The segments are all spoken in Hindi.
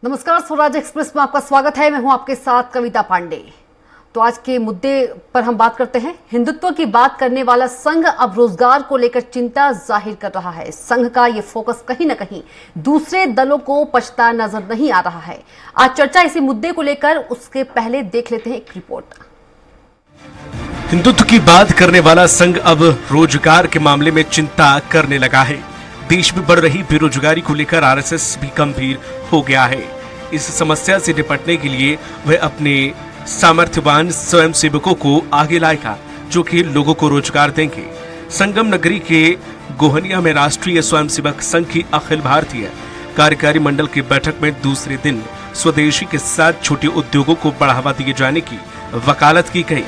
नमस्कार, स्वराज एक्सप्रेस में आपका स्वागत है। मैं हूं आपके साथ कविता पांडे। तो आज के मुद्दे पर हम बात करते हैं। हिंदुत्व की बात करने वाला संघ अब रोजगार को लेकर चिंता जाहिर कर रहा है। संघ का ये फोकस कहीं न कहीं दूसरे दलों को पछता नजर नहीं आ रहा है। आज चर्चा इसी मुद्दे को लेकर, उसके पहले देख लेते हैं एक रिपोर्ट। हिंदुत्व की बात करने वाला संघ अब रोजगार के मामले में चिंता करने लगा है। देश में बढ़ रही बेरोजगारी को लेकर आरएसएस भी गंभीर हो गया है। इस समस्या से निपटने के लिए वह अपने सामर्थ्यवान स्वयंसेवकों को आगे लाएगा, जो कि लोगों को रोजगार देंगे। संगम नगरी के गोहनिया में राष्ट्रीय स्वयंसेवक संघ की अखिल भारतीय कार्यकारी मंडल की बैठक में दूसरे दिन स्वदेशी के साथ छोटे उद्योगों को बढ़ावा दिए जाने की वकालत की गई।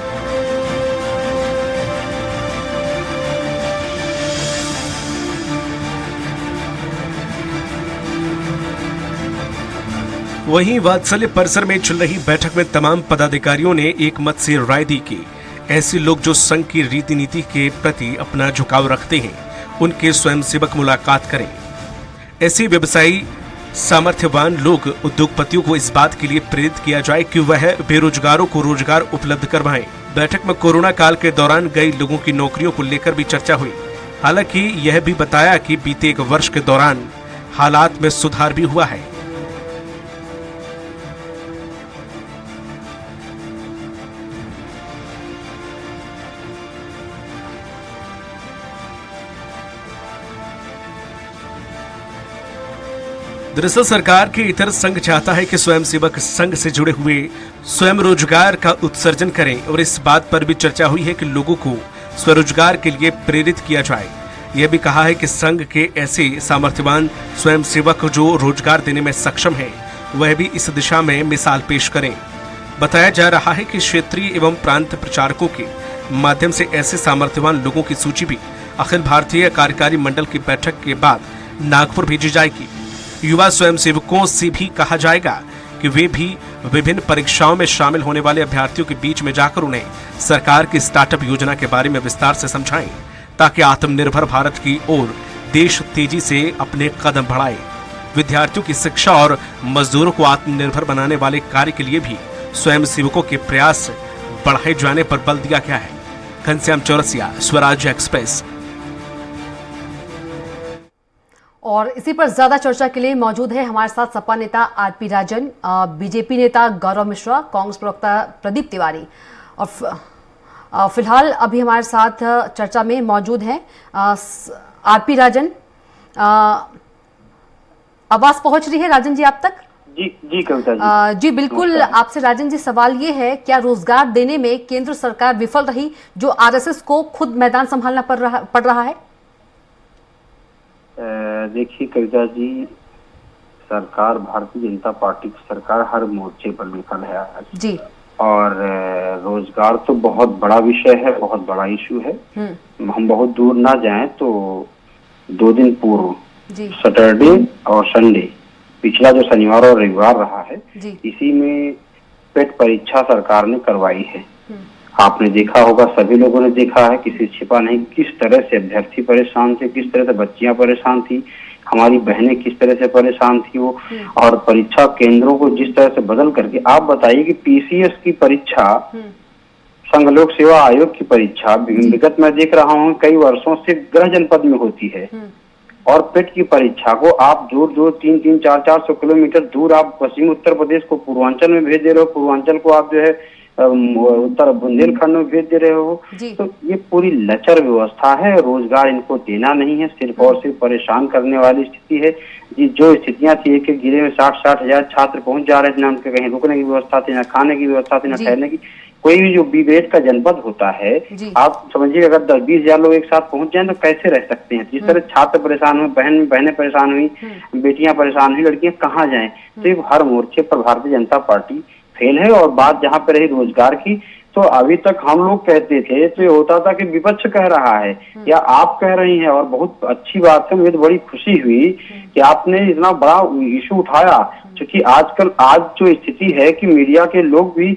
वहीं वात्सल्य परिसर में चल रही बैठक में तमाम पदाधिकारियों ने एक मत से राय दी कि ऐसे लोग जो संघ की रीति नीति के प्रति अपना झुकाव रखते हैं, उनके स्वयंसेवक मुलाकात करें। ऐसे व्यवसायी सामर्थ्यवान लोग उद्योगपतियों को इस बात के लिए प्रेरित किया जाए कि वह बेरोजगारों को रोजगार उपलब्ध करवाएं। बैठक में कोरोना काल के दौरान गई लोगों की नौकरियों को लेकर भी चर्चा हुई। हालांकि यह भी बताया कि बीते एक वर्ष के दौरान हालात में सुधार भी हुआ है। दरअसल सरकार के इतर संघ चाहता है कि स्वयंसेवक संघ से जुड़े हुए स्वयं रोजगार का उत्सर्जन करें, और इस बात पर भी चर्चा हुई है कि लोगों को स्वरोजगार के लिए प्रेरित किया जाए। यह भी कहा है कि संघ के ऐसे सामर्थ्यवान स्वयंसेवक जो रोजगार देने में सक्षम हैं, वह भी इस दिशा में मिसाल पेश करें। बताया जा रहा है कि क्षेत्रीय एवं प्रांत प्रचारकों के माध्यम से ऐसे सामर्थ्यवान लोगों की सूची भी अखिल भारतीय कार्यकारी मंडल की बैठक के बाद नागपुर भेजी जाएगी। युवा स्वयंसेवकों से भी कहा जाएगा कि वे भी विभिन्न परीक्षाओं में शामिल होने वाले अभ्यर्थियों के बीच में जाकर उन्हें सरकार की स्टार्टअप योजना के बारे में विस्तार से समझाएं, ताकि आत्मनिर्भर भारत की ओर देश तेजी से अपने कदम बढ़ाए। विद्यार्थियों की शिक्षा और मजदूरों को आत्मनिर्भर बनाने वाले कार्य के लिए भी स्वयंसेवकों के प्रयास बढ़ाए जाने पर बल दिया गया है। घनश्याम चौरसिया, स्वराज एक्सप्रेस। और इसी पर ज्यादा चर्चा के लिए मौजूद है हमारे साथ सपा नेता आरपी राजन, बीजेपी नेता गौरव मिश्रा, कांग्रेस प्रवक्ता प्रदीप तिवारी, और फिलहाल अभी हमारे साथ चर्चा में मौजूद हैं आरपी राजन। आवाज पहुंच रही है राजन जी आप तक? जी कविता जी। जी बिल्कुल, आपसे राजन जी सवाल ये है, क्या रोजगार देने में केंद्र सरकार विफल रही, जो आरएसएस को खुद मैदान संभालना पड़ रहा है? देखिए कविता जी, सरकार, भारतीय जनता पार्टी की सरकार हर मोर्चे पर विफल है आज जी। और रोजगार तो बहुत बड़ा विषय है, बहुत बड़ा इशू है। हम बहुत दूर ना जाएं तो 2 दिन पूर्व सैटरडे और संडे, पिछला जो शनिवार और रविवार रहा है, इसी में पेट परीक्षा सरकार ने करवाई है। आपने देखा होगा, सभी लोगों ने देखा है, किसी छिपा नहीं, किस तरह से अभ्यर्थी परेशान थे, किस तरह से बच्चियां परेशान थी, हमारी बहनें किस तरह से परेशान थी वो, और परीक्षा केंद्रों को जिस तरह से बदल करके। आप बताइए कि पीसीएस की परीक्षा, संघ लोक सेवा आयोग की परीक्षा विगत में देख रहा हूँ कई वर्षों से गृह जनपद में होती है, और पेट की परीक्षा को आप दूर दूर 300 400 किलोमीटर दूर आप पश्चिमी उत्तर प्रदेश को पूर्वांचल में भेज दे रहे हो, पूर्वांचल को आप जो है उत्तर बुंदेलखंड में भेज दे रहे हो। तो ये पूरी लचर व्यवस्था है, रोजगार इनको देना नहीं है, सिर्फ और सिर्फ परेशान करने वाली स्थिति है। जी, जो स्थितियां थी, एक एक जिले में 60-60 हजार छात्र पहुंच जा रहे थे, ना उनके कहीं रुकने की व्यवस्था थी, ना खाने की व्यवस्था थी, ना ठहरने की। कोई भी जो बीबेट का जनपद होता है, आप समझिए अगर 10-20 हजार लोग एक साथ पहुंच जाए तो कैसे रह सकते हैं। जिस तरह छात्र परेशान हुए, बहनें परेशान हुई, बेटियां परेशान हुई, लड़कियां कहाँ जाएं। तो हर मोर्चे पर भारतीय जनता पार्टी फेल है। और बात जहाँ पे रही रोजगार की, तो अभी तक हम लोग कहते थे तो ये होता था कि विपक्ष कह रहा है या आप कह रही हैं, और बहुत अच्छी बात है, मुझे तो बड़ी खुशी हुई कि आपने इतना बड़ा इशू उठाया। क्योंकि आजकल आज जो स्थिति है कि मीडिया के लोग भी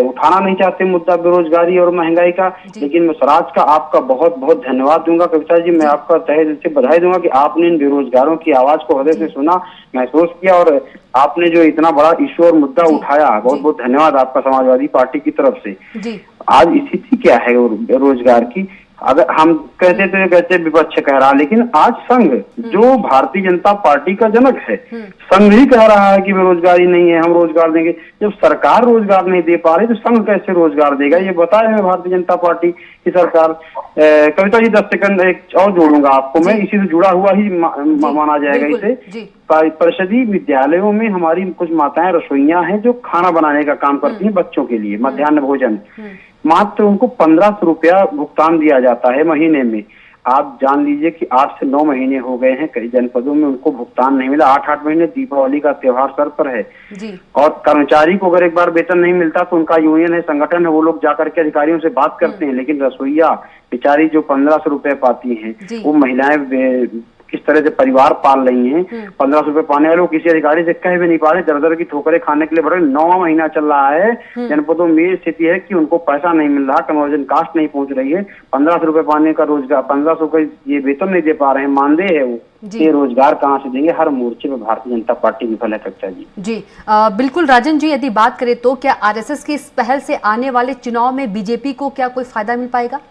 उठाना नहीं चाहते मुद्दा बेरोजगारी और महंगाई का, लेकिन मैं स्वराज का आपका बहुत बहुत धन्यवाद दूंगा कविता जी। मैं आपका तहे दिल से बधाई दूंगा कि आपने इन बेरोजगारों की आवाज को हृदय से सुना, महसूस किया, और आपने जो इतना बड़ा इश्यू और मुद्दा उठाया, बहुत बहुत धन्यवाद आपका समाजवादी पार्टी की तरफ से। जी। आज स्थिति क्या है रोजगार की? अगर हम कहते विपक्ष कह रहा, लेकिन आज संघ जो भारतीय जनता पार्टी का जनक है, संघ ही कह रहा है कि बेरोजगारी नहीं है, हम रोजगार देंगे। जब सरकार रोजगार नहीं दे पा रही तो संघ कैसे रोजगार देगा? ये बताए हैं भारतीय जनता पार्टी की सरकार। कविता जी 10 सेकंड एक और जोड़ूंगा आपको मैं, इसी से जुड़ा हुआ ही माना जाएगा इसे। परिषदीय विद्यालयों में हमारी कुछ माताएं रसोइयां हैं जो खाना बनाने का काम करती हैं बच्चों के लिए, मध्याह्न भोजन। मात्र उनको 1500 रुपया भुगतान दिया जाता है महीने में। आप जान लीजिए कि 8 से 9 महीने हो गए हैं, कई जनपदों में उनको भुगतान नहीं मिला। 8-8 महीने, दीपावली का त्योहार सर पर है जी। और कर्मचारी को अगर एक बार वेतन नहीं मिलता तो उनका यूनियन है, संगठन है, वो लोग जाकर के अधिकारियों से बात करते हैं। लेकिन रसोईया बेचारी जो 1500 रुपए पाती हैं, वो महिलाएं किस तरह से परिवार पाल रही हैं। 1500 रुपए पाने वाले लोग किसी अधिकारी से कह भी नहीं पा रहे, दर की ठोकरें खाने के लिए बढ़ रहे। 9वां महीना चल रहा है, जनपदों में स्थिति है कि उनको पैसा नहीं मिल रहा, कन्वर्जन कास्ट नहीं पहुंच रही है। 1500 रुपए पाने का रोजगार, 1500 का ये वेतन नहीं दे पा रहे हैं, मानदेय है वो। ये रोजगार कहाँ से देंगे? हर मोर्चे में भारतीय जनता पार्टी विफल है कक्षा जी। जी बिल्कुल राजन जी, यदि बात करें तो क्या आरएसएस की इस पहल से आने वाले चुनाव में बीजेपी को क्या कोई फायदा मिल पाएगा?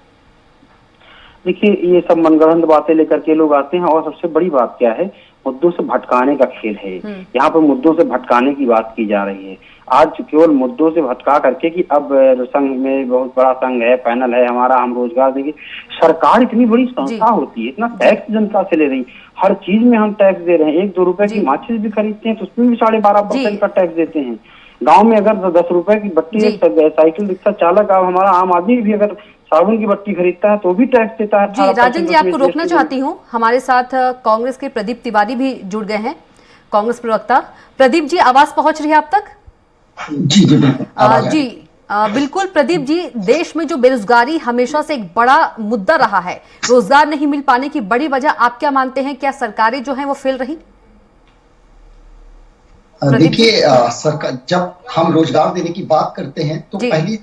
देखिए, ये सब मनगढ़ंत बातें लेकर के लोग आते हैं और सबसे बड़ी बात क्या है, मुद्दों से भटकाने का खेल है। यहाँ पर मुद्दों से भटकाने की बात की जा रही है। आज केवल मुद्दों से भटका करके कि अब संघ में बहुत बड़ा संघ है, पैनल है हमारा, हम रोजगार देंगे। सरकार इतनी बड़ी संस्था होती है, इतना टैक्स जनता से ले रही, हर चीज में हम टैक्स दे रहे हैं। 1-2 रुपए की माचिस भी खरीदते हैं तो उसमें भी 12.5% का टैक्स देते हैं। गाँव में अगर 10 रुपए की बट्टी, साइकिल रिक्शा चालक, हमारा आम आदमी भी अगर साबुन की बट्टी खरीदता है तो भी टैक्स देता है। जी राजन जी, आपको रोकना चाहती हूँ, हमारे साथ कांग्रेस के प्रदीप तिवारी भी जुड़ गए हैं, कांग्रेस प्रवक्ता। प्रदीप जी, आवाज पहुंच रही है आप तक? जी बिल्कुल प्रदीप जी, देश में जो बेरोजगारी हमेशा से एक बड़ा मुद्दा रहा है, रोजगार नहीं मिल पाने की बड़ी वजह आप क्या मानते हैं? क्या सरकारें जो हैं वो फेल रही? देखिए, सरकार, जब हम रोजगार देने की बात करते हैं तो पहली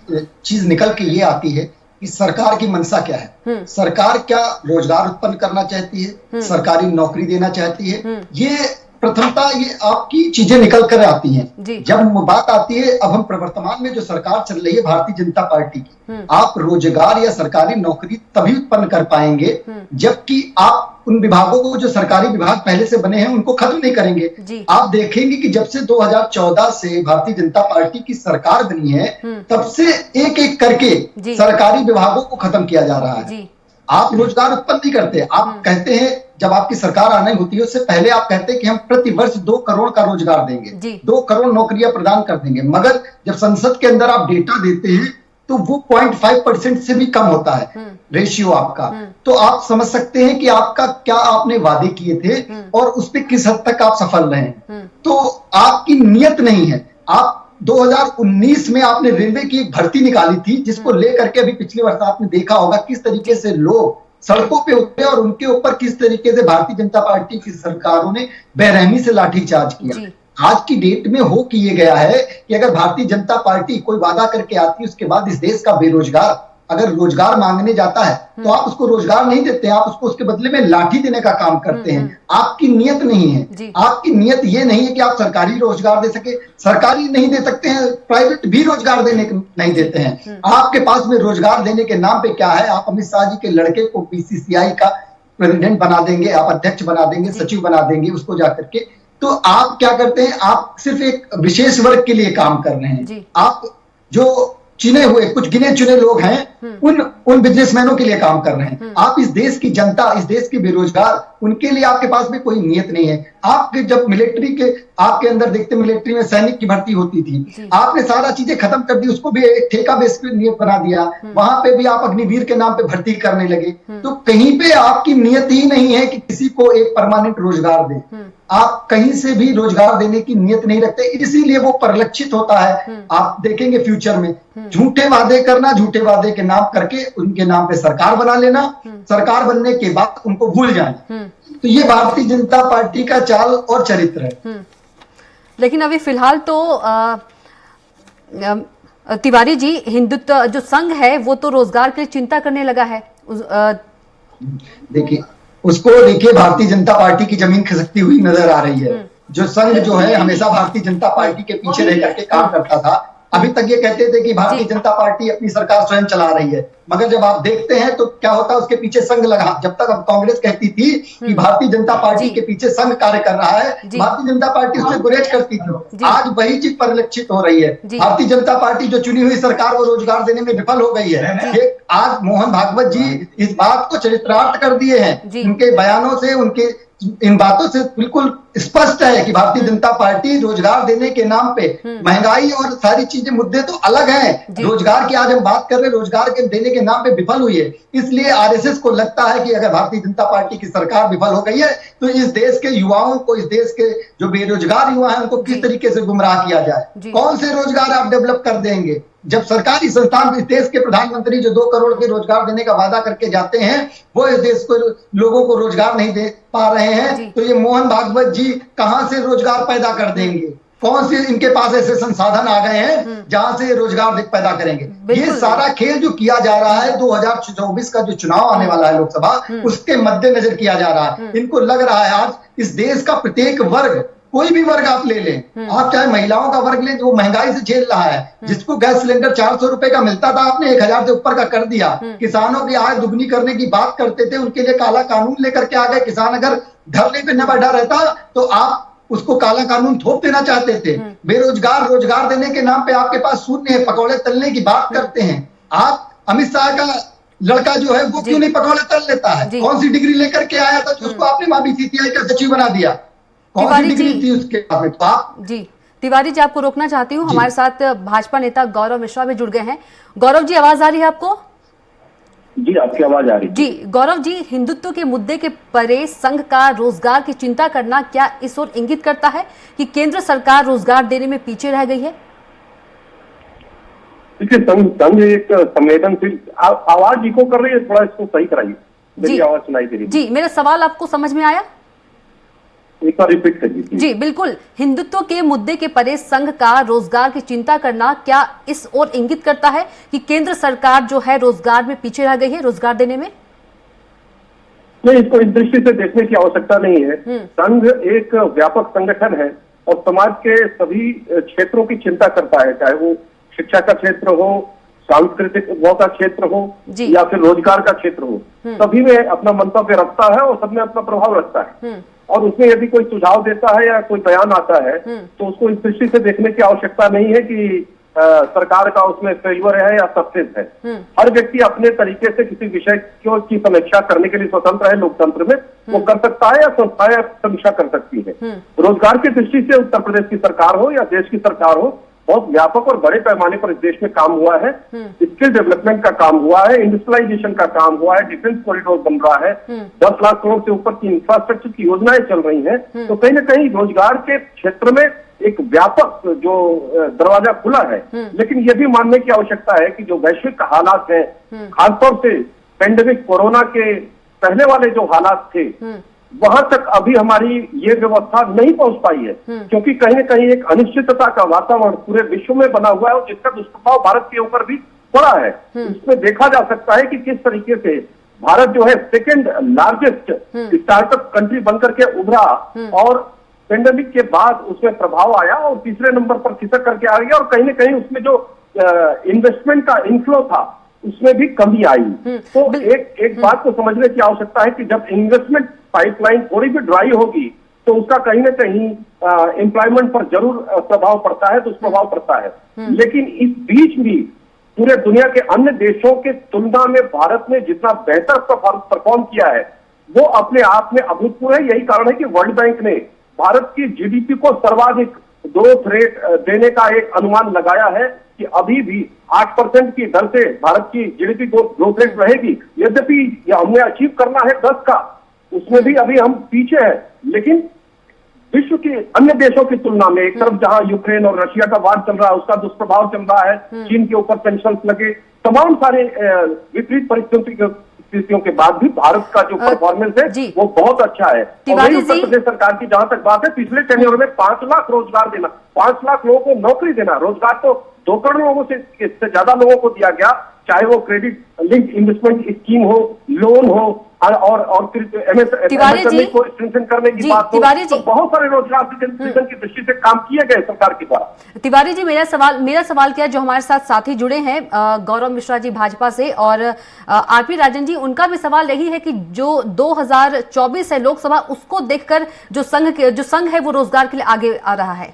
चीज निकल के ये आती है कि सरकार की मंशा क्या है। सरकार क्या रोजगार उत्पन्न करना चाहती है, सरकारी नौकरी देना चाहती है? ये प्रथमता ये आपकी चीजें निकल कर आती हैं। जब बात आती है, अब हम प्रवर्तमान में जो सरकार चल रही है भारतीय जनता पार्टी की, आप रोजगार या सरकारी नौकरी तभी उत्पन्न कर पाएंगे जबकि आप उन विभागों को, जो सरकारी विभाग पहले से बने हैं, उनको खत्म नहीं करेंगे। आप देखेंगे कि जब से 2014 से भारतीय जनता पार्टी की सरकार बनी है, तब से एक एक करके सरकारी विभागों को खत्म किया जा रहा है। आप रोजगार उत्पन्न नहीं करते। आप कहते हैं, जब आपकी सरकार आने होती है उससे पहले आप कहते हैं कि हम प्रति वर्ष 2 करोड़ का रोजगार देंगे, 2 करोड़ नौकरियां प्रदान कर देंगे। मगर जब संसद के अंदर आप डेटा देते हैं तो वो 0.5% से भी कम होता है रेशियो आपका। तो आप समझ सकते हैं कि आपका क्या आपने वादे किए थे और उस पर किस हद तक आप सफल रहे हैं। तो आपकी नियत नहीं है। आप 2019 में आपने रेलवे की एक भर्ती निकाली थी, जिसको लेकर के अभी पिछले वर्ष आपने देखा होगा किस तरीके से लोग सड़कों पे उतरे और उनके ऊपर किस तरीके से भारतीय जनता पार्टी की सरकारों ने बेरहमी से लाठीचार्ज किया। आज की डेट में हो कि ये गया है कि अगर भारतीय जनता पार्टी कोई वादा करके आती है, उसके बाद इस देश का बेरोजगार अगर रोजगार मांगने जाता है तो आप उसको रोजगार नहीं देते, आप उसको उसके बदले में लाठी देने का काम करते हैं। आपकी नियत नहीं है। आपकी नियत ये नहीं है कि आप सरकारी रोजगार दे सके। सरकारी नहीं दे सकते हैं, प्राइवेट भी रोजगार देने नहीं देते हैं। आपके पास में रोजगार देने के नाम पे क्या है? आप अमित शाह जी के लड़के को बीसीसीआई का प्रेसिडेंट बना देंगे, आप अध्यक्ष बना देंगे, सचिव बना देंगे उसको जाकर के। तो आप क्या करते हैं? आप सिर्फ एक विशेष वर्ग के लिए काम कर रहे हैं। आप जो चुने हुए कुछ गिने चुने लोग हैं, उन बिजनेसमैनों के लिए काम कर रहे हैं। आप इस देश की जनता, इस देश के बेरोजगार, उनके लिए आपके पास में कोई नियत नहीं है। आपके जब मिलिट्री के आपके अंदर देखते, मिलिट्री में सैनिक की भर्ती होती थी, आपने सारा चीजें खत्म कर दी, उसको भी एक ठेका बेस पे नियत बना दिया। वहां पे भी आप अग्निवीर के नाम पे भर्ती करने लगे। तो कहीं पे आपकी नियत ही नहीं है कि किसी को एक परमानेंट रोजगार दे। आप कहीं से भी रोजगार देने की नियत नहीं रखते, इसीलिए वो परिलक्षित होता है। आप देखेंगे फ्यूचर में झूठे वादे करना, झूठे वादे के नाम करके उनके नाम पे सरकार बना लेना, सरकार बनने के बाद उनको भूल जाना। तो ये भारतीय जनता पार्टी का चाल और चरित्र है। लेकिन अभी फिलहाल तो तिवारी जी, हिंदुत्व जो संघ है वो तो रोजगार के लिए चिंता करने लगा है। देखिए, उसको देखिए, भारतीय जनता पार्टी की जमीन खिसकती हुई नजर आ रही है। जो संघ जो है हमेशा भारतीय जनता पार्टी के पीछे रह करके काम करता था। अभी तक ये कहते थे कि भारतीय जनता पार्टी अपनी सरकार स्वयं चला रही है, मगर जब आप देखते हैं तो क्या होता है, उसके पीछे संघ लगा। जब तक अब कांग्रेस कहती थी कि भारतीय जनता पार्टी के पीछे संघ कार्य कर रहा है, भारतीय जनता पार्टी उससे गुरेज करती थी। आज वही चीज परिलक्षित हो रही है। भारतीय जनता पार्टी जो चुनी हुई सरकार वो रोजगार देने में विफल हो गई है। आज मोहन भागवत जी इस बात को चरितार्थ कर दिए हैं। उनके बयानों से, उनके इन बातों से बिल्कुल स्पष्ट है कि भारतीय जनता पार्टी रोजगार देने के नाम पे, महंगाई और सारी चीजें मुद्दे तो अलग हैं, रोजगार की आज हम बात कर रहे हैं, रोजगार के देने के नाम पे विफल हुई है। इसलिए आरएसएस को लगता है कि अगर भारतीय जनता पार्टी की सरकार विफल हो गई है तो इस देश के युवाओं को, इस देश के जो बेरोजगार युवा हैं उनको किस तरीके से गुमराह किया जाए। कौन से रोजगार आप डेवलप कर देंगे जब सरकारी संस्थान, इस देश के प्रधानमंत्री जो 2 करोड़ के रोजगार देने का वादा करके जाते हैं वो इस देश को, लोगों को रोजगार नहीं दे पा रहे हैं, तो ये मोहन भागवत जी कहां से रोजगार पैदा कर देंगे? कौन से इनके पास ऐसे संसाधन आ गए हैं जहां से रोजगार पैदा करेंगे? ये सारा खेल जो किया जा रहा है 2024 का जो चुनाव आने वाला है लोकसभा, उसके मद्देनजर किया जा रहा है। इनको लग रहा है आज इस देश का प्रत्येक वर्ग, कोई भी वर्ग आप ले लें, आप चाहे महिलाओं का वर्ग लें, जो महंगाई से झेल रहा है, जिसको गैस सिलेंडर 400 रुपए का मिलता था आपने 1000 से ऊपर का कर दिया। किसानों की आय दुगनी करने की बात करते थे, उनके लिए काला कानून लेकर के आ गए। किसान अगर धरने पे न बैठा रहता तो आप उसको काला कानून थोप देना चाहते थे। बेरोजगार रोजगार देने के नाम पे आपके पास शून्य है, पकौड़े तलने की बात करते हैं आप। अमित शाह का लड़का जो है वो क्यों नहीं पकौड़े तल लेता है? कौन सी डिग्री लेकर के आया था उसको आपने वहां बीसीसीआई का सचिव बना दिया? तिवारी जी, तिवारी जी आपको रोकना चाहती हूँ, हमारे साथ भाजपा नेता गौरव मिश्रा भी जुड़ गए हैं। गौरव जी, आवाज आ रही है आपको? जी, आपकी आवाज आ रही है। जी गौरव जी, हिंदुत्व के मुद्दे के परे संघ का रोजगार की चिंता करना क्या इस ओर इंगित करता है कि केंद्र सरकार रोजगार देने में पीछे रह गई है? देखिए, संघ एक संवेदनशील, आवाज इको कर रही है, थोड़ा इसको सही कराइए, मेरी आवाज सुनाई दे रही है। जी, मेरा सवाल आपको समझ में आया? एक बार रिपीट करिए। जी बिल्कुल, हिंदुत्व के मुद्दे के परे संघ का रोजगार की चिंता करना क्या इस ओर इंगित करता है कि केंद्र सरकार जो है रोजगार में पीछे रह गई है, रोजगार देने में? नहीं, इसको इस दृष्टि से देखने की आवश्यकता नहीं है। संघ एक व्यापक संगठन है और समाज के सभी क्षेत्रों की चिंता करता है, चाहे वो शिक्षा का क्षेत्र हो, सांस्कृतिक का क्षेत्र हो या फिर रोजगार का क्षेत्र हो, सभी में अपना मंतव्य रखता है और सब में अपना प्रभाव रखता है। और उसमें यदि कोई सुझाव देता है या कोई बयान आता है तो उसको इस दृष्टि से देखने की आवश्यकता नहीं है कि सरकार का उसमें फेवर है या सक्सेस है। हर व्यक्ति अपने तरीके से किसी विषय की समीक्षा करने के लिए स्वतंत्र है। लोकतंत्र में वो कर सकता है या संस्थाएं समीक्षा कर सकती है। रोजगार की दृष्टि से उत्तर प्रदेश की सरकार हो या देश की सरकार हो, बहुत व्यापक और बड़े पैमाने पर इस देश में काम हुआ है। स्किल डेवलपमेंट का काम हुआ है, इंडस्ट्रियलाइजेशन का काम हुआ है, डिफेंस कॉरिडोर बन रहा है, 10 लाख करोड़ से ऊपर की इंफ्रास्ट्रक्चर की योजनाएं चल रही हैं। तो कहीं ना कहीं रोजगार के क्षेत्र में एक व्यापक जो दरवाजा खुला है। लेकिन ये भी मानने की आवश्यकता है कि जो वैश्विक हालात हैं, खासतौर से पेंडेमिक कोरोना के पहले वाले जो हालात थे, वहां तक अभी हमारी ये व्यवस्था नहीं पहुंच पाई है, क्योंकि कहीं न कहीं एक अनिश्चितता का वातावरण पूरे विश्व में बना हुआ है और जिसका दुष्प्रभाव भारत के ऊपर भी पड़ा है। इसमें देखा जा सकता है कि किस तरीके से भारत जो है सेकेंड लार्जेस्ट स्टार्टअप कंट्री बनकर के उभरा और पेंडेमिक के बाद उसमें प्रभाव आया और तीसरे नंबर पर खिसक करके आ गया और कहीं न कहीं उसमें जो इन्वेस्टमेंट का इनफ्लो था उसमें भी कमी आई। तो एक बात को समझने की आवश्यकता है कि जब इन्वेस्टमेंट पाइपलाइन थोड़ी भी ड्राई होगी तो उसका कहीं ना कहीं एम्प्लॉयमेंट पर जरूर प्रभाव पड़ता है, दुष्प्रभाव पड़ता है। लेकिन इस बीच भी पूरे दुनिया के अन्य देशों के तुलना में भारत ने जितना बेहतर परफॉर्म किया है वो अपने आप में अभूतपूर्व है। यही कारण है कि वर्ल्ड बैंक ने भारत की जीडीपी को सर्वाधिक ग्रोथ रेट देने का एक अनुमान लगाया है कि अभी भी 8% की दर से भारत की जीडीपी ग्रोथ रेट रहेगी। यद्यपि हमने अचीव करना है 10 का, उसमें भी अभी हम पीछे हैं। लेकिन विश्व के अन्य देशों की तुलना में, एक तरफ जहां यूक्रेन और रशिया का वार चल रहा है उसका दुष्प्रभाव चल रहा है, चीन के ऊपर सैंक्शंस लगे, तमाम सारे विपरीत परिस्थितियों के बाद भी भारत का जो परफॉर्मेंस है वो बहुत अच्छा है। और वही उत्तर प्रदेश सरकार की जहां तक बात है, पिछले टेन्योर में 5 लाख रोजगार देना, 5 लाख लोगों को नौकरी देना, रोजगार तो 2 करोड़ लोगों से ज्यादा लोगों को दिया गया, चाहे वो क्रेडिट लिंक इन्वेस्टमेंट स्कीम हो, लोन हो, और फिर MSME को स्ट्रेंथन करने की बात हो, तो बहुत सारे रोजगार सृजन की दृष्टि से काम किए गए सरकार के द्वारा। तिवारी जी, मेरा सवाल क्या, जो हमारे साथ साथी जुड़े हैं गौरव मिश्रा जी भाजपा से और आरपी राजन जी, उनका भी सवाल यही है कि जो 2024 है लोकसभा, उसको देखकर जो संघ है वो रोजगार के लिए आगे आ रहा है।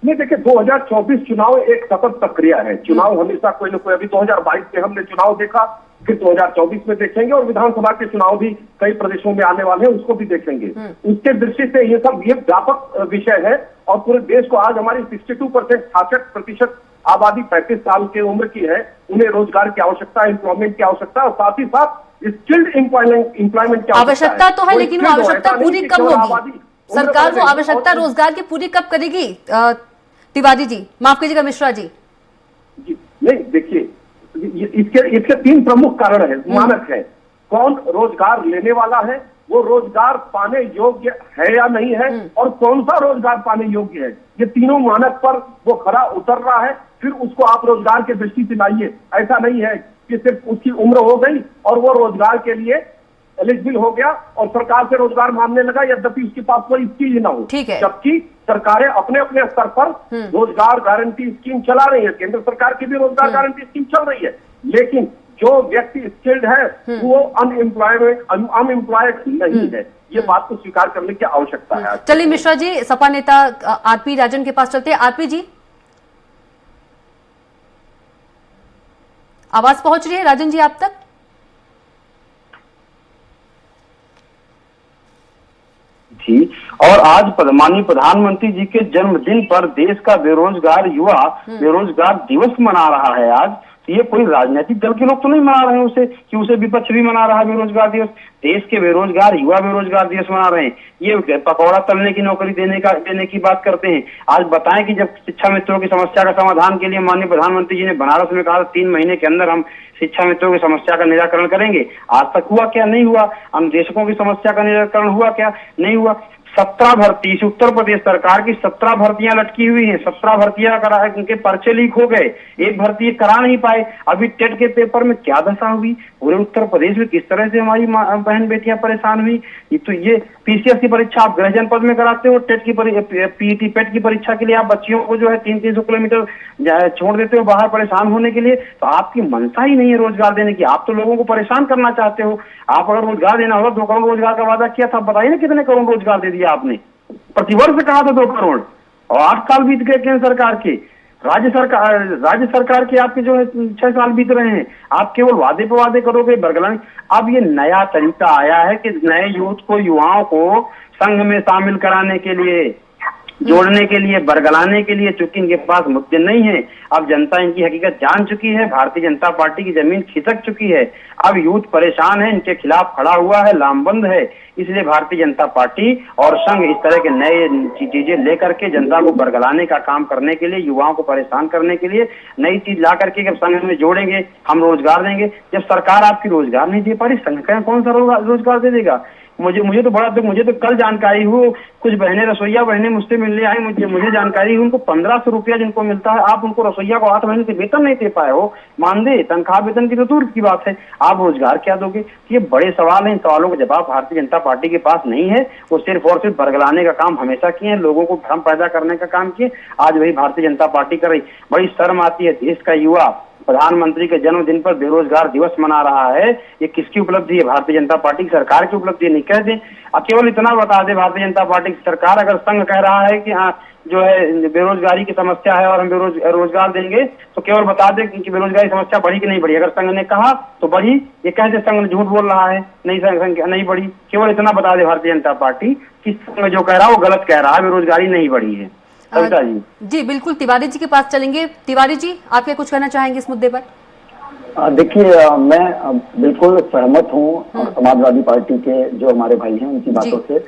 नहीं, देखिए 2024 चुनाव एक सतत प्रक्रिया है। चुनाव हमेशा कोई न कोई, अभी 2022 में हमने चुनाव देखा, फिर 2024 में देखेंगे और विधानसभा के चुनाव भी कई प्रदेशों में आने वाले हैं, उसको भी देखेंगे। उसके दृष्टि से ये व्यापक विषय है और पूरे देश को आज हमारी 62% 66% आबादी 35 साल की उम्र की है, उन्हें रोजगार की आवश्यकता, एम्प्लॉयमेंट की आवश्यकता और साथ ही साथ स्किल्ड एम्प्लॉयमेंट की आवश्यकता तो है, लेकिन वो आवश्यकता पूरी कब होगी? सरकार वो आवश्यकता रोजगार की पूरी कब करेगी? तिवारी जी, माफ कीजिएगा मिश्रा जी। नहीं, देखिए इसके 3 प्रमुख कारण है, मानक है। कौन रोजगार लेने वाला है, वो रोजगार पाने योग्य है या नहीं है, और कौन सा रोजगार पाने योग्य है, ये तीनों मानक पर वो खरा उतर रहा है, फिर उसको आप रोजगार के दृष्टि से लाइए। ऐसा नहीं है कि सिर्फ उसकी उम्र हो गई और वो रोजगार के लिए एलिजिबल हो गया और सरकार से रोजगार मांगने लगा, यद्यपि उसके पास कोई चीज ना हो। जबकि सरकारें अपने अपने स्तर पर रोजगार गारंटी स्कीम चला रही है, केंद्र सरकार की भी रोजगार गारंटी स्कीम चल रही है, लेकिन जो व्यक्ति स्किल्ड है वो अनएम्प्लॉयड नहीं है। ये बात को स्वीकार करने की आवश्यकता है। चलिए मिश्रा जी, सपा नेता आरपी राजन के पास चलते हैं। आरपी जी, आवाज पहुंच रही है राजन जी आप तक? जी, और आज माननीय प्रधानमंत्री जी के जन्मदिन पर देश का बेरोजगार युवा बेरोजगार दिवस मना रहा है आज। ये कोई राजनीतिक दल के लोग तो नहीं मना रहे हैं उसे, कि उसे विपक्ष भी मना रहा है बेरोजगार दिवस। देश के बेरोजगार युवा बेरोजगार दिवस मना रहे हैं। ये पकौड़ा तलने की नौकरी देने की बात करते हैं। आज बताएं कि जब शिक्षा मित्रों की समस्या का समाधान के लिए माननीय प्रधानमंत्री जी ने बनारस में कहा 3 महीने के अंदर हम शिक्षा मित्रों की समस्या का निराकरण करेंगे, आज तक हुआ क्या? नहीं हुआ। अन्वेषकों की समस्या का निराकरण हुआ क्या? नहीं हुआ। 17 भर्ती, इस उत्तर प्रदेश सरकार की 17 भर्तियां लटकी हुई हैं। 17 भर्तियां करा, उनके पर्चे लीक हो गए, एक भर्ती करा नहीं पाए। अभी टेट के पेपर में क्या दशा हुई, पूरे उत्तर प्रदेश में किस तरह से हमारी बहन बेटियां परेशान हुई। तो ये पीसीएस की परीक्षा आप गृह जनपद में कराते हो, टेट की पीईटी पेट की परीक्षा के लिए आप बच्चियों को जो है 300-300 किलोमीटर छोड़ देते हो बाहर परेशान होने के लिए। तो आपकी मंशा ही नहीं है रोजगार देने की, आप तो लोगों को परेशान करना चाहते हो। आप अगर रोजगार देना होगा, 2 करोड़ रोजगार का वादा किया था, बताइए ना कितने करोड़ रोजगार दे दिया आपने? प्रतिवर्ष कहा था 2 करोड़, और 8 साल बीत गए केंद्र सरकार के। राज्य सरकार के आपके जो है 6 साल बीत रहे हैं। आप केवल वादे पे वादे करोगे, बरगलाने। अब ये नया तरीका आया है कि नए युवाओं को संघ में शामिल कराने के लिए, जोड़ने के लिए, बरगलाने के लिए, चूंकि इनके पास मुद्दे नहीं है। अब जनता इनकी हकीकत जान चुकी है, भारतीय जनता पार्टी की जमीन खिसक चुकी है। अब यूथ परेशान है, इनके खिलाफ खड़ा हुआ है, लामबंद है। इसलिए भारतीय जनता पार्टी और संघ इस तरह के नए चीजें लेकर के जनता को बरगलाने का काम करने के लिए, युवाओं को परेशान करने के लिए नई चीज ला करके जब संघ में जोड़ेंगे, हम रोजगार देंगे। जब सरकार आपकी रोजगार नहीं दे पा रही, संघ का कौन सा रोजगार दे देगा? मुझे तो बड़ा दुख, मुझे तो कल जानकारी हुई, कुछ बहनें रसोईया बहनें मुझसे मिलने आई, मुझे जानकारी हुई उनको 1500 रुपया जिनको मिलता है, आप उनको रसोईया को 8 महीने से वेतन नहीं दे पाए हो। मानदेय तनख्वाह वेतन की तो दूर की बात है, आप रोजगार क्या दोगे? ये बड़े सवाल हैं, इन सवालों का जवाब भारतीय जनता पार्टी के पास नहीं है। वो सिर्फ और सिर्फ बरगलाने का काम हमेशा किए हैं, लोगों को भ्रम पैदा करने का काम किए। आज वही भारतीय जनता पार्टी कर रही। बड़ी शर्म आती है, देश का युवा प्रधानमंत्री के जन्मदिन पर बेरोजगार दिवस मना रहा है। ये किसकी उपलब्धि है? भारतीय जनता पार्टी की सरकार की उपलब्धि नहीं कह दे। केवल इतना बता दे भारतीय जनता पार्टी की सरकार, अगर संघ कह रहा है कि हाँ जो है बेरोजगारी की समस्या है और हम रोजगार देंगे, तो केवल बता दे कि बेरोजगारी समस्या बढ़ी कि नहीं बढ़ी। अगर संघ ने कहा तो बढ़ी, ये कहते संघ ने झूठ बोल रहा है, नहीं बढ़ी। केवल इतना बता दे भारतीय जनता पार्टी कि संघ जो कह रहा है वो गलत कह रहा है, बेरोजगारी नहीं बढ़ी है। जी बिल्कुल, तिवारी जी के पास चलेंगे। तिवारी जी, आप क्या कुछ कहना चाहेंगे इस मुद्दे पर? देखिए, मैं बिल्कुल सहमत हूँ समाजवादी पार्टी के जो हमारे भाई हैं उनकी बातों से,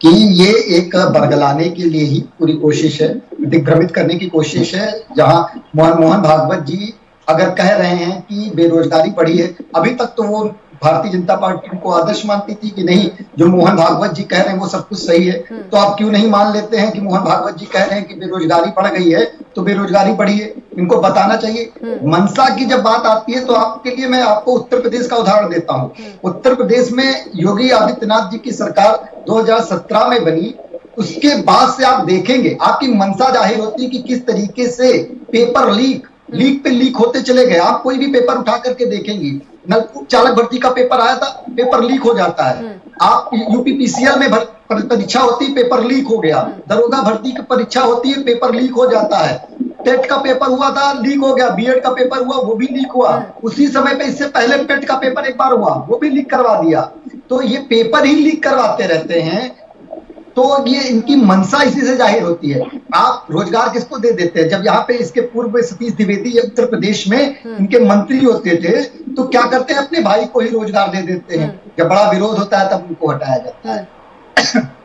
कि ये एक बरगलाने के लिए ही पूरी कोशिश है, दिग्भ्रमित करने की कोशिश है। जहां मोहन भागवत जी अगर कह रहे हैं कि बेरोजगारी बढ़ी है, अभी तक तो वो भारतीय जनता पार्टी को आदर्श मानती थी कि नहीं, जो मोहन भागवत जी कह रहे हैं वो सब कुछ सही है। तो आप क्यों नहीं मान लेते हैं कि मोहन भागवत जी कह रहे हैं कि बेरोजगारी बढ़ गई है, तो बेरोजगारी बढ़ी है। इनको बताना चाहिए। मंशा की जब बात आती है तो आपके लिए मैं आपको उत्तर प्रदेश का उदाहरण देता हूँ। उत्तर प्रदेश में योगी आदित्यनाथ जी की सरकार 2017 में बनी, उसके बाद से आप देखेंगे आपकी मंशा जाहिर होती है कि किस तरीके से पेपर लीक पे लीक होते चले गए। आप कोई भी पेपर उठा करके देखेंगे, नलकूप चालक भर्ती का पेपर आया था, पेपर लीक हो जाता है। आप यूपीपीसीएल में परीक्षा होती है, पेपर लीक हो गया। दरोगा भर्ती की परीक्षा होती है, पेपर लीक हो जाता है। टेट का पेपर हुआ था, लीक हो गया। बीएड का पेपर हुआ, वो भी लीक हुआ। उसी समय पे इससे पहले पेट का पेपर एक बार हुआ, वो भी लीक करवा दिया। तो ये पेपर ही लीक करवाते रहते हैं, तो ये इनकी मंशा इसी से जाहिर होती है। आप रोजगार किसको दे देते हैं? जब यहाँ पे इसके पूर्व में सतीश द्विवेदी उत्तर प्रदेश में इनके मंत्री होते थे, तो क्या करते हैं, अपने भाई को ही रोजगार दे देते हैं। जब बड़ा विरोध होता है तब उनको हटाया जाता है।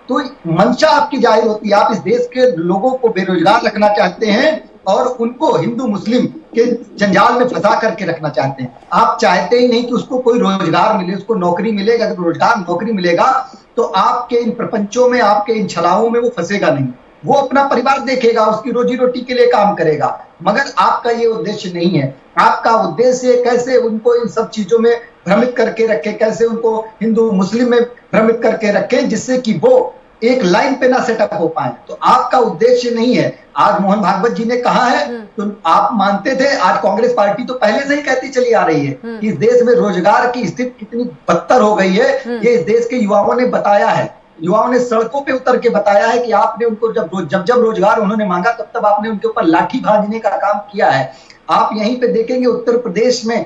तो मंशा आपकी जाहिर होती है। आप इस देश के लोगों को बेरोजगार रखना चाहते हैं और उनको हिंदू मुस्लिम के जंजाल में फंसा करके रखना चाहते हैं। आप चाहते ही नहीं कि उसको कोई रोजगार मिले, उसको नौकरी मिलेगा। अगर रोजगार नौकरी मिलेगा तो आपके इन प्रपंचों में, आपके इन छलाओं में वो फंसेगा नहीं। वो अपना परिवार देखेगा, उसकी रोजी रोटी के लिए काम करेगा। मगर आपका ये उद्देश्य नहीं है। आपका उद्देश्य कैसे उनको इन सब चीजों में भ्रमित करके रखे, कैसे उनको हिंदू मुस्लिम में भ्रमित करके रखे, जिससे कि वो एक लाइन पे ना सेटअप हो पाए। तो आपका उद्देश्य नहीं है। आज मोहन भागवत जी ने कहा है, तो आप मानते थे। आज कांग्रेस पार्टी तो पहले से ही कहती चली आ रही है कि इस देश में रोजगार की स्थिति कितनी बदतर हो गई है। ये इस देश के युवाओं ने बताया है। युवाओं ने सड़कों पे उतर के बताया है कि आपने उनको जब रोजगार उन्होंने मांगा, तब आपने उनके ऊपर लाठी भाजने का काम किया है। आप यहीं पे देखेंगे, उत्तर प्रदेश में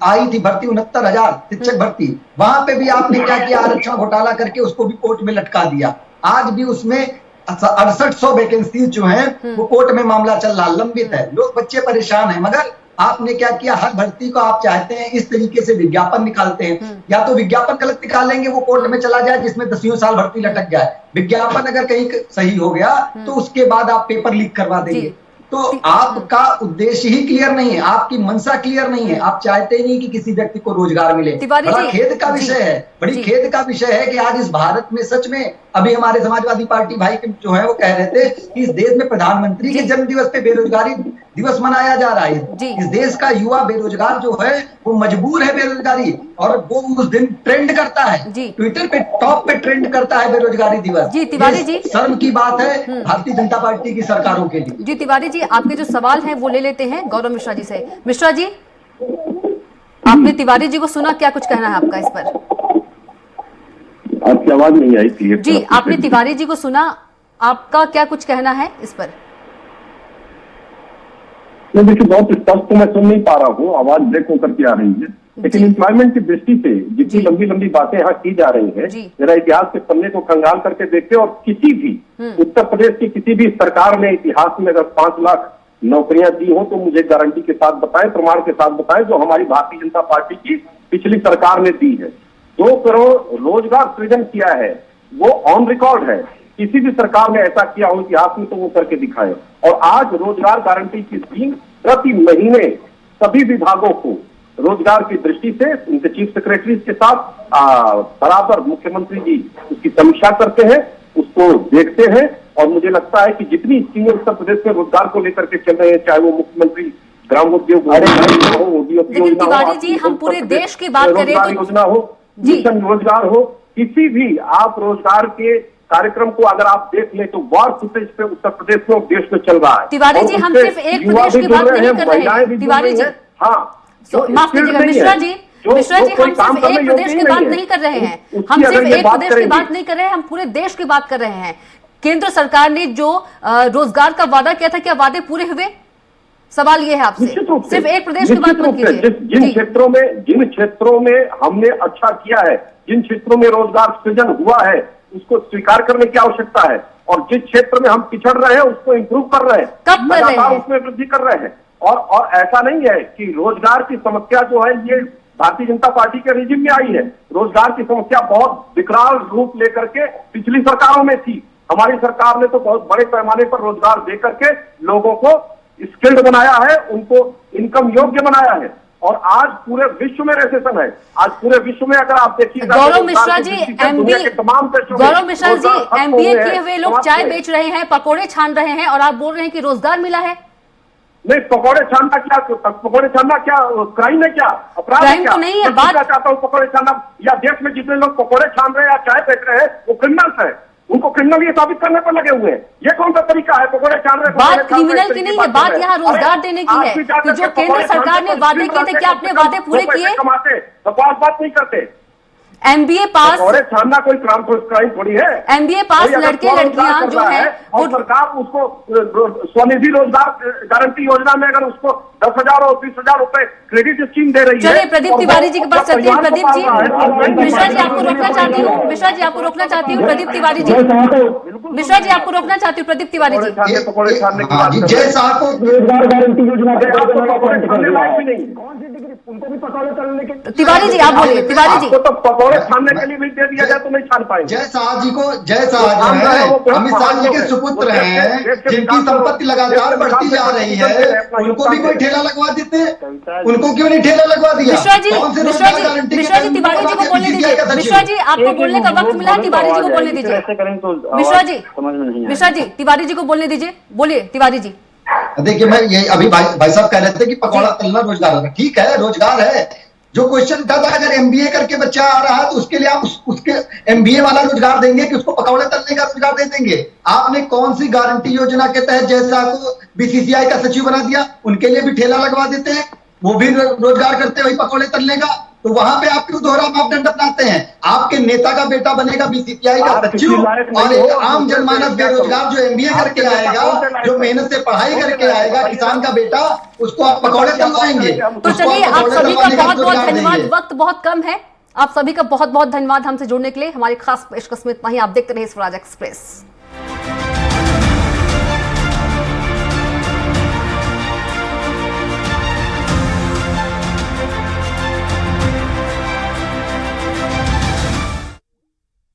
आई थी भर्ती 69,000 शिक्षक भर्ती, वहां पे भी आपने क्या किया, आरक्षण घोटाला करके उसको भी कोर्ट में लटका दिया। आज भी उसमें 6800 वैकेंसी जो हैं वो कोर्ट में मामला चल रहा, लंबित है। लोग बच्चे परेशान हैं। मगर आपने क्या किया, हर भर्ती को आप चाहते हैं इस तरीके से विज्ञापन निकालते हैं। या तो विज्ञापन गलत निकालेंगे, वो कोर्ट में चला जाए, जिसमें 10 साल भर्ती लटक जाए। विज्ञापन अगर कहीं सही हो गया तो उसके बाद आप पेपर लीक करवा देंगे। तो आपका उद्देश्य ही क्लियर नहीं है, आपकी मंशा क्लियर नहीं है। आप चाहते ही नहीं कि किसी व्यक्ति को रोजगार मिले। बड़ा खेद का विषय है, बड़ी खेद का विषय है कि आज इस भारत में सच में, अभी हमारे समाजवादी पार्टी भाई जो है वो कह रहे थे कि इस देश में प्रधानमंत्री के जन्म दिवस पे बेरोजगारी दिवस मनाया जा रहा है। इस देश का युवा बेरोजगार जो है वो मजबूर है बेरोजगारी, और वो उस दिन ट्रेंड करता है, ट्विटर पे टॉप पे ट्रेंड करता है बेरोजगारी दिवस। जी तिवारी जी, शर्म की बात है भारतीय जनता पार्टी की सरकारों के लिए। जी तिवारी जी, आपके जो सवाल हैं वो ले लेते हैं गौरव मिश्रा जी से। मिश्रा जी, आपने तिवारी जी को सुना, क्या कुछ कहना है आपका इस पर? आपकी आवाज नहीं आई थी जी, आपने तिवारी जी को सुना, आपका क्या कुछ कहना है इस पर? देखिए, बहुत स्पष्ट तो मैं सुन नहीं पा रहा हूँ, आवाज ब्रेक होकर के आ रही है। लेकिन एम्प्लॉयमेंट की दृष्टि से जितनी लंबी लंबी बातें यहाँ की जा रही है, जरा इतिहास के पन्ने को खंगाल करके देखते, और किसी भी उत्तर प्रदेश की किसी भी सरकार ने इतिहास में अगर 5 लाख नौकरियां दी हो तो मुझे गारंटी के साथ बताएं, प्रमाण के साथ बताएं, जो हमारी भारतीय जनता पार्टी की पिछली सरकार ने दी है। 2 करोड़ रोजगार सृजन किया है, वो ऑन रिकॉर्ड है। किसी भी सरकार ने ऐसा किया हो इतिहास में तो वो करके दिखाए। और आज रोजगार गारंटी की स्कीम प्रति महीने सभी विभागों को रोजगार की दृष्टि से उनके चीफ सेक्रेटरी के साथ बराबर मुख्यमंत्री जी उसकी समीक्षा करते हैं, उसको देखते हैं। और मुझे लगता है कि जितनी स्कीमें उत्तर प्रदेश में रोजगार को लेकर के चल रहे हैं, चाहे वो मुख्यमंत्री ग्राम उद्योग हो, तिवारी जी, हम पूरे देश की बात करें तो योजना हो, मिशन रोजगार हो, किसी भी आप रोजगार के कार्यक्रम को अगर आप देख ले तो वॉर फुटेज पे उत्तर प्रदेश में और देश में चल रहा है। तिवारी जी, हम सिर्फ एक प्रदेश की बात नहीं कर रहे हैं तिवारी जी। माफ कीजिएगा मिश्रा जी, हम सिर्फ एक प्रदेश की बात नहीं कर रहे हैं, हम सिर्फ एक प्रदेश की बात नहीं कर रहे हैं, हम पूरे देश की बात कर रहे हैं। केंद्र सरकार ने जो रोजगार का वादा किया था, क्या वादे पूरे हुए? सवाल ये है आपसे, सिर्फ एक प्रदेश की बात मत कीजिए। जिन क्षेत्रों में हमने अच्छा किया है, जिन क्षेत्रों में रोजगार सृजन हुआ है, उसको स्वीकार करने की आवश्यकता है। और जिस क्षेत्र में हम पिछड़ रहे हैं उसको इंप्रूव कर रहे हैं, कब कर रहे हैं? उसमें वृद्धि कर रहे हैं। और ऐसा नहीं है कि रोजगार की समस्या जो है ये भारतीय जनता पार्टी के रिजिम में आई है। रोजगार की समस्या बहुत विकराल रूप लेकर के पिछली सरकारों में थी। हमारी सरकार ने तो बहुत बड़े पैमाने पर रोजगार दे करके लोगों को स्किल्ड बनाया है, उनको इनकम योग्य बनाया है। और आज पूरे विश्व में रिसेशन है। आज पूरे विश्व में अगर आप देखिएगा, गौरव मिश्रा जी एमबीए किए हुए लोग चाय बेच रहे हैं, पकोड़े छान रहे हैं, और आप बोल रहे हैं कि रोजगार मिला है। नहीं, पकौड़े छानना क्या क्राइम है? क्या अपराध है? क्राइम क्या तो नहीं है, मैं बात- पूछना चाहता हूँ, पकौड़े छानना या देश में जितने लोग पकौड़े छान रहे हैं या चाय बेच रहे हैं वो क्रिमिनल्स है, उनको क्रिमिनल ये साबित करने पर लगे हुए हैं। ये कौन सा तरीका है? पकौड़े छान रहे, बात क्रिमिनल की नहीं है, बात यहाँ रोजगार देने की है कि जो केंद्र सरकार ने वादे किए थे, क्या आपने वादे पूरे किए? कमाते बात नहीं करते। MBA पास पकौड़े छानना कोई क्राइम थोड़ी है। MBA पास कोई अगर लड़के स्वरोजगार लड़कियां कर जो रहा है और वो सरकार उसको स्वनिधि रोजगार गारंटी योजना में अगर उसको 10,000 और 20,000 रुपए क्रेडिट स्कीम दे रही है। चलिए प्रदीप और तिवारी जी के पास चलते हैं। परिवार को प्रदीप जी, पाल रहा है, मिश्रा जी आपको रोकना चाहती हूँ, मिश्रा जी आपको रोकना चाहती हूँ। प्रदीप तिवारी जी, मिश्रा जी आपको रोकना चाहती हूँ। प्रदीप तिवारी जी, पकौड़े छानने की हाँ बात जी, कर जय रहे हैं। साहब को रोजगार गारंटी योजना के तहत पकौड़े छानने लायक भी नहीं। कौन सी डिग्री उनको भी पकौड़े तलने के तिवारी जी आप बोलिए। तिवारी जी, आपको तो पकौड़े छानने के लिए भी दे दिया जाए तो नहीं छान पाएंगे। जय शाह जी है, अमित शाह जी के सुपुत्र हैं, जिनकी संपत्ति लगातार बढ़ती जा रही है, उनको भी कोई ठेला लगवा देते हैं? उनको क्यों नहीं ठेला लगवा दिया? मिश्रा जी, कौन से मिश्रा रोजगार गारंटी जी, के मिश्रा जी तहत तिवारी जी को उनको बोलने BCCI का दीजिए। सचिव? मिश्रा जी आपको बोलने का वक्त मिला, तिवारी जी को बोलने दीजिए। ऐसे करें तो मिश्रा जी, समझ में नहीं मिश्रा जी तिवारी जी को बोलने दीजिए। बोलिए तिवारी जी। देखिए, मैं ये अभी भाई साहब कह रहे थे कि पकौड़ा तलना रोजगार है। ठीक है, रोजगार है। जो क्वेश्चन था अगर MBA करके बच्चा आ रहा है तो उसके लिए आप उसके MBA वाला रोजगार देंगे कि उसको पकौड़े तलने का रोजगार दे देंगे? आपने कौन सी गारंटी योजना के तहत जैसा को BCCI का सचिव बना दिया? उनके लिए भी ठेला लगवा देते हैं, वो भी रोजगार करते हैं वही पकौड़े तलने का। तो वहां पे आप क्यों दोहरा मापदंड अपनाते हैं? आपके नेता का बेटा बनेगा BCCI का सचिव और एक आम जनमानस बेरोजगार जो MBA करके आएगा, जो मेहनत से पढ़ाई करके आएगा, किसान का बेटा, उसको आप पकौड़े तलवाएंगे? तो उसको चलिए, आप पकौड़े सभी का तलवाने का बहुत बहुत रोजगार धन्यवाद। देंगे। वक्त बहुत कम है। आप सभी का बहुत बहुत धन्यवाद हमसे जुड़ने के लिए। हमारी खास पेशकश में इतना ही। आप देखते रहिए स्वराज एक्सप्रेस।